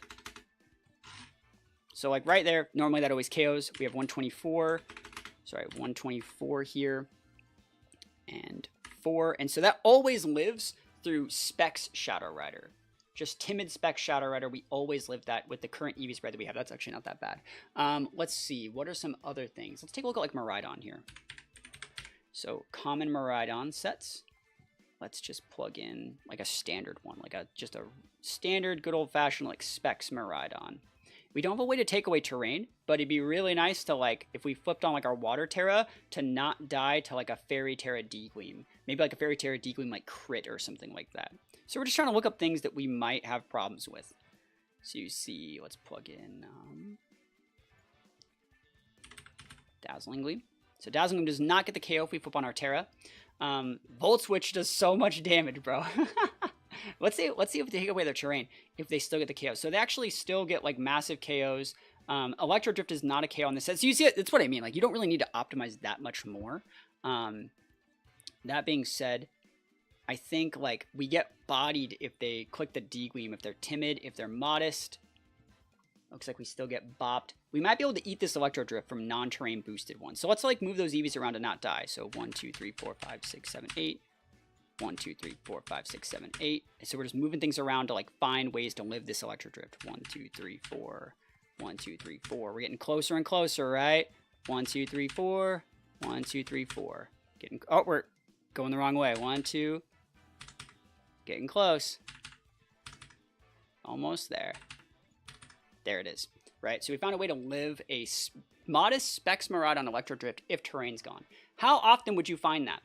So like right there, normally that always KOs. We have 124. Sorry, 124 here. And 4. And so that always lives through Specs Shadow Rider. Just Timid Spec Shadow Rider, we always live that with the current EV spread that we have. That's actually not that bad. Let's see, what are some other things? Let's take a look at like Miraidon here. So common Miraidon sets. Let's just plug in like a standard one, like just a standard good old fashioned like Specs Miraidon. We don't have a way to take away terrain, but it'd be really nice to like, if we flipped on like our Water Tera, to not die to like a Fairy Tera D-Gleam. Maybe like a Fairy Tera D-Gleam like crit or something like that. So we're just trying to look up things that we might have problems with. So you see, let's plug in Dazzling Gleam. So Dazzling Gleam does not get the KO if we flip on our Tera. Volt Switch does so much damage, bro. Let's see if they take away their terrain, if they still get the KO. So they actually still get like massive KOs. Electro Drift is not a KO on this set. So you see, that's what I mean. Like, you don't really need to optimize that much more. That being said, I think like we get bodied if they click the D-Gleam, if they're timid, if they're modest. Looks like we still get bopped. We might be able to eat this Electro Drift from non-terrain boosted ones. So let's like move those EVs around to not die. So 1, 2, 3, 4, 5, 6, 7, 8. 1, 2, 3, 4, 5, 6, 7, 8. So we're just moving things around to like find ways to live this Electro Drift. 1, 2, 3, 4. 1, 2, 3, 4. We're getting closer and closer, right? 1, 2, 3, 4. 1, 2, 3, 4. Getting, oh, we're going the wrong way. 1, 2. Getting close. Almost there. There it is. Right? So we found a way to live a modest Specs Miraidon Electro Drift if terrain's gone. How often would you find that?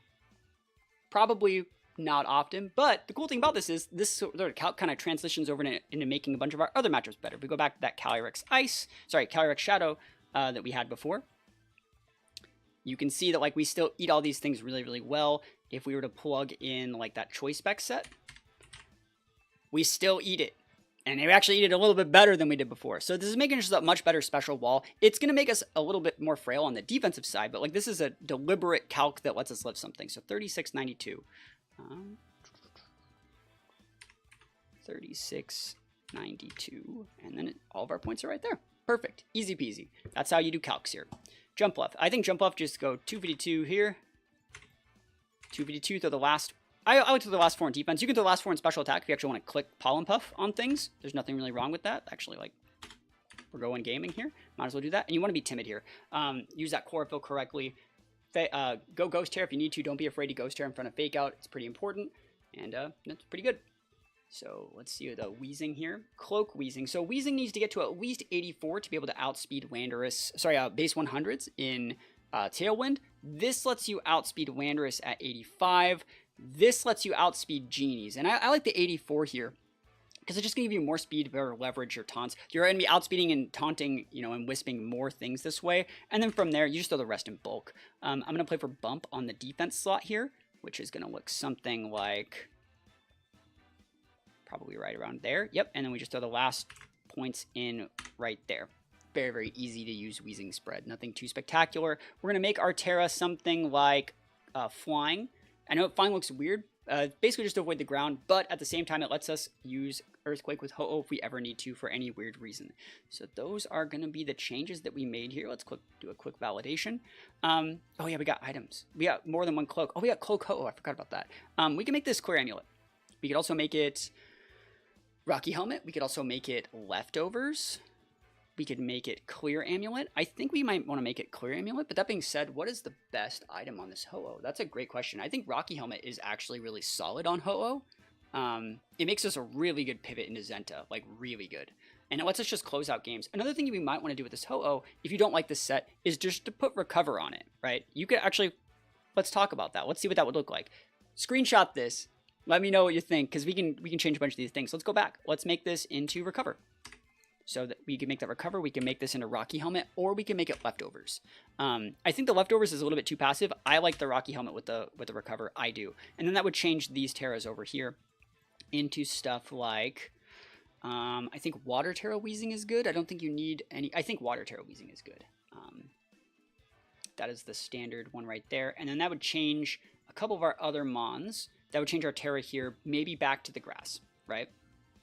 Probably not often, but the cool thing about this is this sort of kind of transitions over into making a bunch of our other matchups better. If we go back to that Calyrex Calyrex Shadow that we had before, you can see that like we still eat all these things really, really well. If we were to plug in like that Choice Spec set, we still eat it. And we actually eat it a little bit better than we did before. So this is making us a much better special wall. It's going to make us a little bit more frail on the defensive side, but like this is a deliberate calc that lets us live something. So 3692. 3692. And then all of our points are right there. Perfect. Easy peasy. That's how you do calcs here. Jump left. I think jump left, just go 252 here. 252, throw the last... I like to throw the last 4 in defense. You can throw the last 4 in special attack if you actually want to click Pollen Puff on things. There's nothing really wrong with that. Actually, like, we're going gaming here. Might as well do that. And you want to be timid here. Use that chlorophyll correctly. Go Ghost Tear if you need to. Don't be afraid to Ghost Tear in front of Fake Out. It's pretty important. And that's pretty good. So let's see the Wheezing here. Cloak Wheezing. So Wheezing needs to get to at least 84 to be able to outspeed Landorus. Sorry, base 100s in Tailwind. This lets you outspeed Landorus at 85. This lets you outspeed Genies. And I like the 84 here because it's just going to give you more speed, better leverage your taunts. You're going to be outspeeding and taunting, you know, and wisping more things this way. And then from there, you just throw the rest in bulk. I'm going to play for Bump on the defense slot here, which is going to look something like probably right around there. Yep. And then we just throw the last points in right there. Very, very easy to use Wheezing spread. Nothing too spectacular. We're going to make our Tera something like Flying. I know flying looks weird, basically just to avoid the ground, but at the same time, it lets us use Earthquake with Ho-Oh if we ever need to for any weird reason. So those are going to be the changes that we made here. Let's do a quick validation. Oh yeah, we got items. We got more than one cloak. Oh, we got cloak Ho-Oh. I forgot about that. We can make this clear amulet. We could also make it Rocky Helmet. We could also make it Leftovers. We could make it Clear Amulet. I think we might want to make it Clear Amulet, but that being said, what is the best item on this Ho-Oh? That's a great question. I think Rocky Helmet is actually really solid on Ho-Oh. It makes us a really good pivot into Zenta, like really good. And it lets us just close out games. Another thing we might want to do with this Ho-Oh, if you don't like this set, is just to put Recover on it, right? You could actually, let's talk about that. Let's see what that would look like. Screenshot this. Let me know what you think, because we can change a bunch of these things. Let's go back. Let's make this into Recover. So that we can make that Recover, we can make this into Rocky Helmet, or we can make it Leftovers. I think the Leftovers is a little bit too passive. I like the Rocky Helmet with the Recover. I do. And then that would change these Teras over here into stuff like, I think Water Tera Wheezing is good. I don't think you need any. I think Water Tera Wheezing is good. That is the standard one right there. And then that would change a couple of our other Mons. That would change our Tera here, maybe back to the grass, right?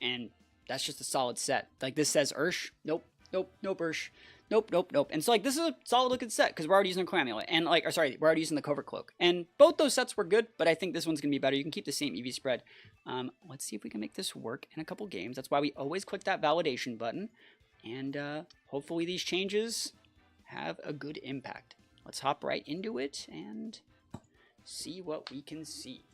And that's just a solid set. Like this says Ursh. Nope. Nope. Nope. Ursh. Nope. Nope. Nope. And so like this is a solid looking set because we're already using the Clear Amulet. And like, or sorry, we're already using the Covert Cloak. And both those sets were good, but I think this one's going to be better. You can keep the same EV spread. Let's see if we can make this work in a couple games. That's why we always click that validation button. And hopefully these changes have a good impact. Let's hop right into it and see what we can see.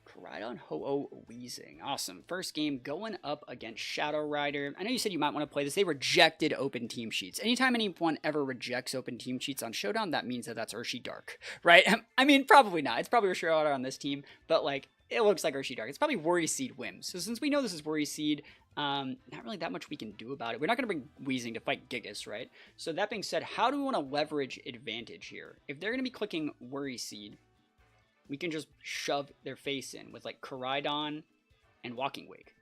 Koraidon Ho-Oh Wheezing. Awesome. First game going up against Shadow Rider. I know you said you might want to play this. They rejected open team sheets. Anytime anyone ever rejects open team sheets on Showdown, that means that that's Urshi Dark, right? I mean, probably not. It's probably Shadow Rider on this team, but like, it looks like Urshi Dark. It's probably Worry Seed Whims. So since we know this is Worry Seed, not really that much we can do about it. We're not going to bring Wheezing to fight Gigas, right? So that being said, how do we want to leverage advantage here? If they're going to be clicking Worry Seed, we can just shove their face in with like Koraidon and Walking Wake.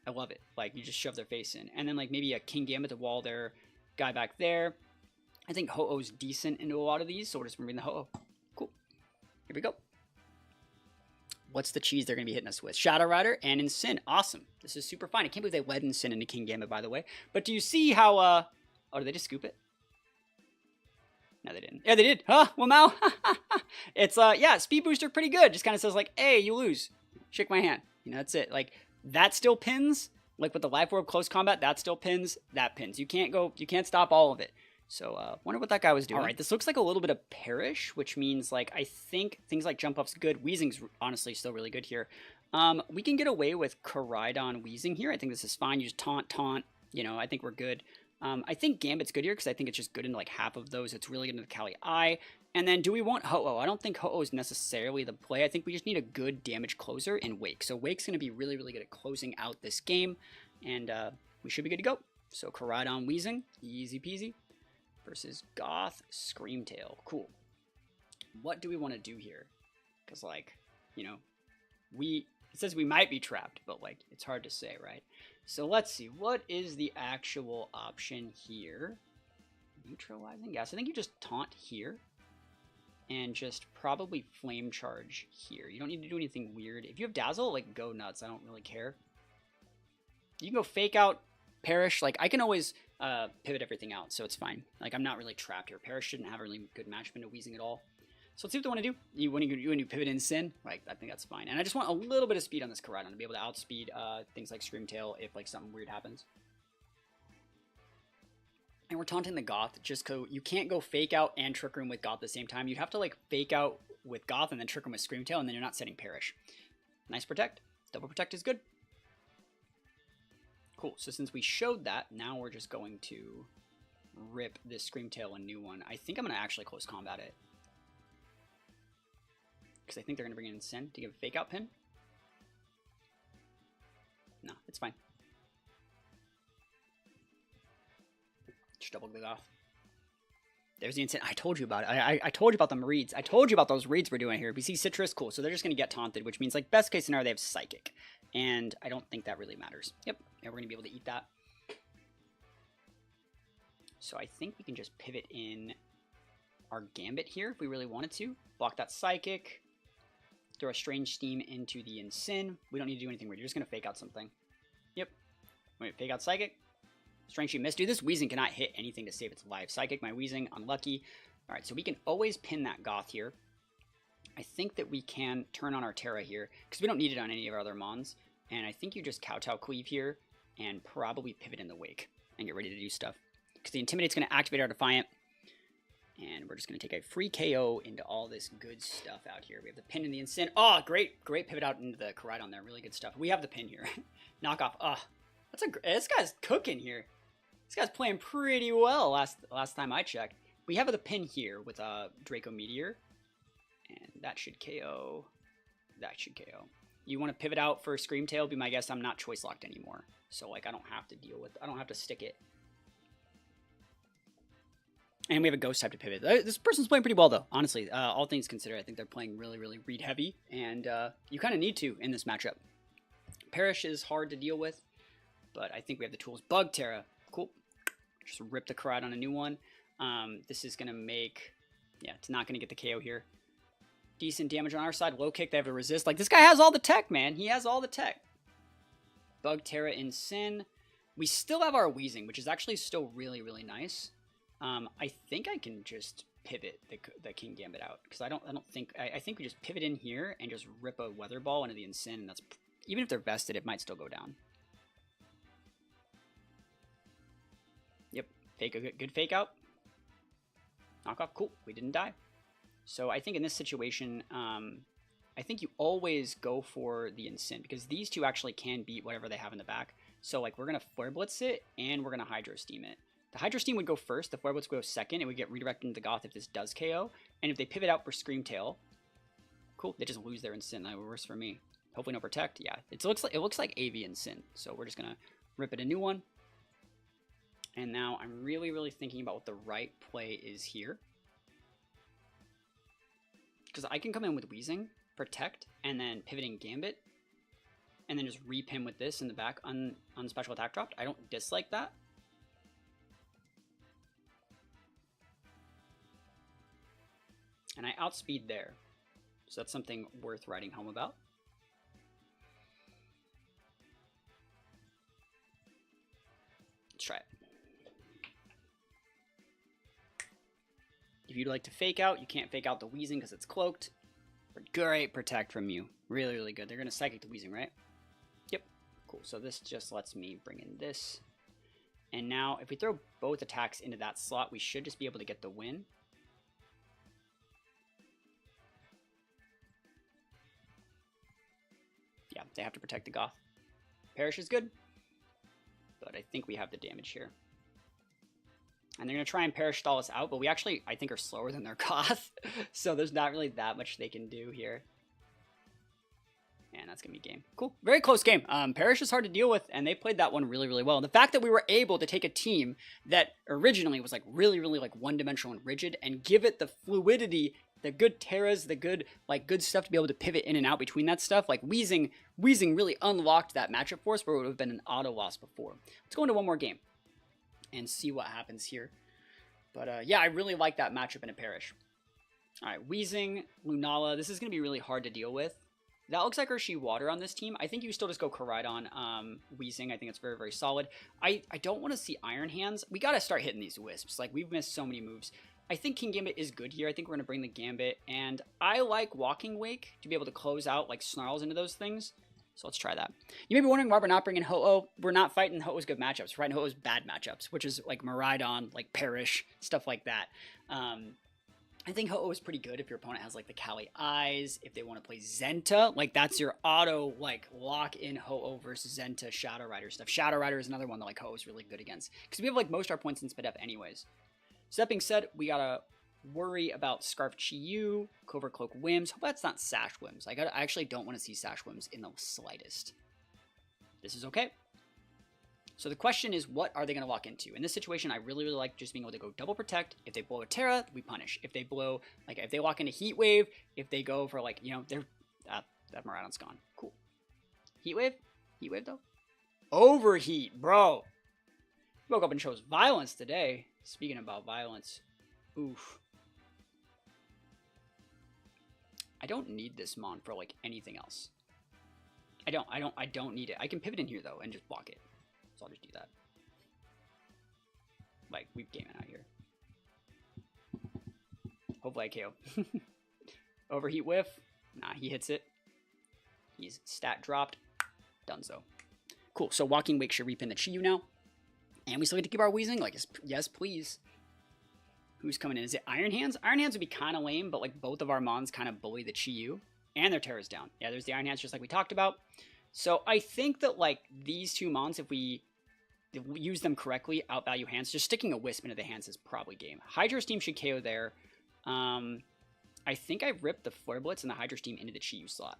I love it. Like you just shove their face in. And then like maybe a Kingambit to wall their guy back there. I think Ho-Oh's decent into a lot of these, so we're just bringing the Ho-Oh. Cool. Here we go. What's the cheese they're going to be hitting us with? Shadow Rider and Incin. Awesome. This is super fine. I can't believe they led Incin into Kingambit, by the way. But do you see how, oh, did they just scoop it? No, they didn't. Yeah, they did. Huh? Well, now, it's, yeah, speed booster pretty good. Just kind of says, like, hey, you lose. Shake my hand. You know, that's it. Like, that still pins. Like, with the Life Orb close combat, that still pins. That pins. You can't stop all of it. So, wonder what that guy was doing. All right, this looks like a little bit of Perish, which means, like, I think things like Jump Up's good. Wheezing's honestly still really good here. We can get away with Koraidon Wheezing here. I think this is fine. Use Taunt. You know, I think we're good. I think Gambit's good here because I think it's just good into like half of those. It's really good into the Kali Eye. And then do we want Ho-Oh? I don't think Ho-Oh is necessarily the play. I think we just need a good damage closer in Wake. So Wake's going to be really, really good at closing out this game. And we should be good to go. So Koraidon Wheezing, easy peasy. Versus Goth Screamtail. Cool. What do we want to do here? Because like, you know, it says we might be trapped, but like, it's hard to say, right? So let's see, what is the actual option here? Neutralizing? Yes, I think you just taunt here. And just probably flame charge here. You don't need to do anything weird. If you have Dazzle, like, go nuts. I don't really care. You can go fake out, Perish. Like, I can always pivot everything out, so it's fine. Like, I'm not really trapped here. Perish shouldn't have a really good matchup into Wheezing at all. So let's see what they want to do. When you pivot in Sin, like, I think that's fine. And I just want a little bit of speed on this Koraidon to be able to outspeed things like Screamtail if like something weird happens. And we're taunting the Goth just so you can't go fake out and Trick Room with Goth at the same time. You'd have to like fake out with Goth and then Trick Room with Screamtail, and then you're not setting Perish. Nice Protect. Double Protect is good. Cool. So since we showed that, now we're just going to rip this Screamtail a new one. I think I'm going to actually close combat it. Because I think they're going to bring in Sin to give a fake out pin. No, it's fine. Just double click off. There's the Incin. I told you about it. I told you about them reads. I told you about those reads we're doing here. If you see Citrus, cool. So they're just going to get taunted, which means like best case scenario, they have Psychic. And I don't think that really matters. Yep. Yeah, we're going to be able to eat that. So I think we can just pivot in our Gambit here if we really wanted to. Block that Psychic. Throw a Strange Steam into the Incin. We don't need to do anything weird. You're just going to fake out something. Yep. Wait, fake out Psychic. Strength Sheet missed. Dude, this Weezing cannot hit anything to save its life. Psychic, my Weezing, unlucky. Alright, so we can always pin that Goth here. I think that we can turn on our Tera here, because we don't need it on any of our other Mons. And I think you just Kowtow Cleave here, and probably pivot in the Wake, and get ready to do stuff. Because the Intimidate's going to activate our Defiant, and we're just going to take a free KO into all this good stuff out here. We have the pin and the Incin. Oh, great pivot out into the Koraidon there. Really good stuff. We have the pin here. Knock off. Oh, this guy's cooking here. This guy's playing pretty well last time I checked. We have the pin here with Draco Meteor, and that should KO. That should KO. You want to pivot out for Scream Tail? Be my guest. I'm not choice locked anymore, so like I don't have to I don't have to stick it. And we have a Ghost type to pivot. This person's playing pretty well, though. Honestly, all things considered, I think they're playing really, really read heavy. And you kind of need to in this matchup. Perish is hard to deal with, but I think we have the tools. Bug Tera. Cool. Just rip the Koraidon on a new one. This is going to make... Yeah, it's not going to get the KO here. Decent damage on our side. Low kick, they have to resist. Like, this guy has all the tech, man. He has all the tech. Bug Tera in Sin. We still have our Weezing, which is actually still really, really nice. I think I can just pivot the Kingambit out, because I think we just pivot in here and just rip a Weather Ball into the Incin, and that's, even if they're vested, it might still go down. Yep, good fake out. Knock off, cool, we didn't die. So I think in this situation, I think you always go for the Incin, because these two actually can beat whatever they have in the back. So like, we're gonna Flare Blitz it, and we're gonna Hydro Steam it. The Hydro Steam would go first, the Flare Blitz would go second, it would get redirected into the Goth if this does KO, and if they pivot out for Scream Tail, cool, they just lose their Incin. That would worse for me. Hopefully no Protect, yeah. It looks like AV Incin, so we're just gonna rip it a new one. And now I'm really, really thinking about what the right play is here. Because I can come in with Weezing, Protect, and then pivoting Gambit, and then just repin with this in the back on special attack dropped. I don't dislike that. And I outspeed there. So that's something worth writing home about. Let's try it. If you'd like to fake out, you can't fake out the Weezing because it's cloaked. But great Protect from you. Really, really good. They're going to Psychic the Weezing, right? Yep. Cool. So this just lets me bring in this. And now, if we throw both attacks into that slot, we should just be able to get the win. Yeah, they have to protect the Goth. Perish is good, but I think we have the damage here. And they're going to try and Perish stall us out, but we actually, I think, are slower than their Goth. So there's not really that much they can do here. And that's going to be game. Cool. Very close game. Perish is hard to deal with, and they played that one really, really well. And the fact that we were able to take a team that originally was like really, really like one-dimensional and rigid and give it the fluidity, the good Teras, the good stuff to be able to pivot in and out between that stuff. Like Weezing really unlocked that matchup for us where it would have been an auto loss before. Let's go into one more game and see what happens here. But yeah, I really like that matchup in a Perish. All right, Weezing, Lunala. This is going to be really hard to deal with. That looks like Urshy Water on this team. I think you still just go Koraidon, Weezing. I think it's very, very solid. I don't want to see Iron Hands. We got to start hitting these Wisps. Like, we've missed so many moves. I think Kingambit is good here. I think we're going to bring the Gambit. And I like Walking Wake to be able to close out, like, Snarls into those things. So let's try that. You may be wondering why we're not bringing Ho-Oh. We're not fighting Ho-Oh's good matchups. We're fighting Ho-Oh's bad matchups, which is, like, Miraidon, like, Perish, stuff like that. I think Ho-Oh is pretty good if your opponent has, like, the Kali Eyes. If they want to play Zenta, like, that's your auto, like, lock-in Ho-Oh versus Zenta Shadow Rider stuff. Shadow Rider is another one that, like, Ho-Oh is really good against. Because we have, like, most of our points in sped up anyways. So that being said, we gotta worry about Scarf Chi-Yu, Clover Cloak Whims. Hope that's not Sash Whims. I actually don't want to see Sash Whims in the slightest. This is okay. So the question is, what are they going to lock into? In this situation, I really, really like just being able to go double protect. If they blow a Tera, we punish. If they blow, like, if they lock into Heat Wave, if they go for, like, you know, they're, that Miraidon's gone. Cool. Heat Wave? Heat Wave, though? Overheat, bro. Woke up and chose violence today. Speaking about violence. Oof. I don't need this Mon for, like, anything else. I don't need it. I can pivot in here, though, and just block it. So I'll just do that. Like, we gaming out here. Hopefully I KO. Overheat whiff. Nah, he hits it. He's stat dropped. Donezo. Cool. So Walking Wake should repin the Chi-Yu now. And we still get to keep our Weezing? Like, yes, please. Who's coming in? Is it Iron Hands? Iron Hands would be kind of lame, but like both of our Mons kind of bully the Chi-Yu. And their Tera's down. Yeah, there's the Iron Hands just like we talked about. So I think that like these two Mons, if we use them correctly, outvalue Hands, just sticking a Wisp into the Hands is probably game. Hydro Steam should KO there. I think I ripped the Flare Blitz and the Hydro Steam into the Chi-Yu slot.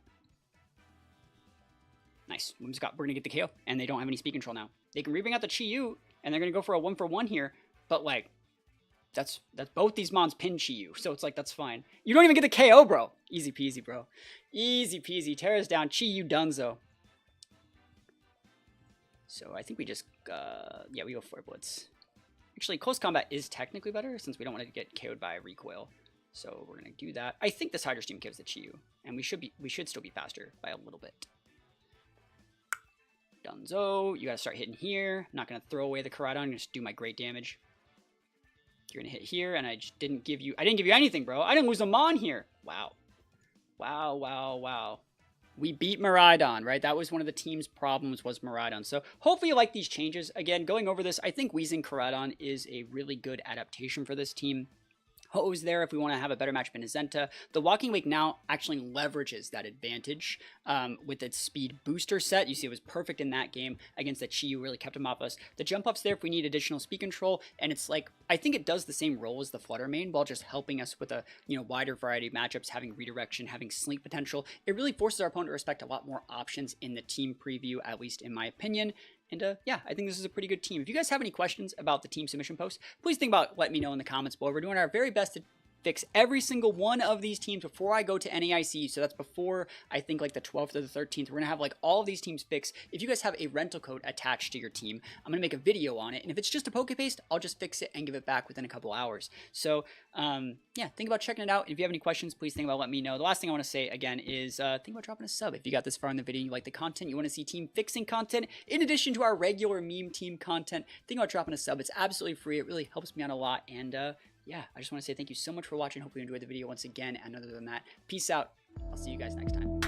Nice. We're going to get the KO, and they don't have any speed control now. They can rebring out the Chi-Yu, and they're going to go for a 1-for-1 here, but like, that's both these Mons pin Chi-Yu, so it's like, that's fine. You don't even get the KO, bro. Easy peasy, bro. Easy peasy. Tera's down. Chi-Yu donezo. So I think we just, yeah, we go Flare Blitz. Actually, Close Combat is technically better, since we don't want to get KO'd by a Recoil. So we're going to do that. I think this Hydro Steam gives the Chi-Yu, and we should still be faster by a little bit. Donezo, you got to start hitting here. I'm not going to throw away the Koraidon. I'm going to just do my great damage. You're going to hit here, and I just didn't give you anything, bro. I didn't lose a Mon here. Wow. Wow, wow, wow. We beat Miraidon, right? That was one of the team's problems, was Miraidon. So hopefully you like these changes. Again, going over this, I think Weezing Koraidon is a really good adaptation for this team. Hose there if we want to have a better matchup in Zamazenta. The Walking Wake now actually leverages that advantage with its speed booster set. You see it was perfect in that game against the Chi-Yu, really kept him off us. The jump up's there if we need additional speed control, and it's like, I think it does the same role as the Flutter Mane while just helping us with a wider variety of matchups, having redirection, having slink potential. It really forces our opponent to respect a lot more options in the team preview, at least in my opinion. And yeah, I think this is a pretty good team. If you guys have any questions about the team submission post, please think about letting me know in the comments below. We're doing our very best to fix every single one of these teams before I go to NAIC. So that's before, I think, like the 12th or the 13th. We're going to have like all of these teams fixed. If you guys have a rental code attached to your team, I'm going to make a video on it. And if it's just a Pokepaste, I'll just fix it and give it back within a couple hours. So yeah, think about checking it out. If you have any questions, please think about letting me know. The last thing I want to say again is think about dropping a sub. If you got this far in the video, you like the content, you want to see team fixing content, in addition to our regular meme team content, think about dropping a sub. It's absolutely free. It really helps me out a lot. And yeah, I just want to say thank you so much for watching. Hope you enjoyed the video once again. And other than that, peace out. I'll see you guys next time.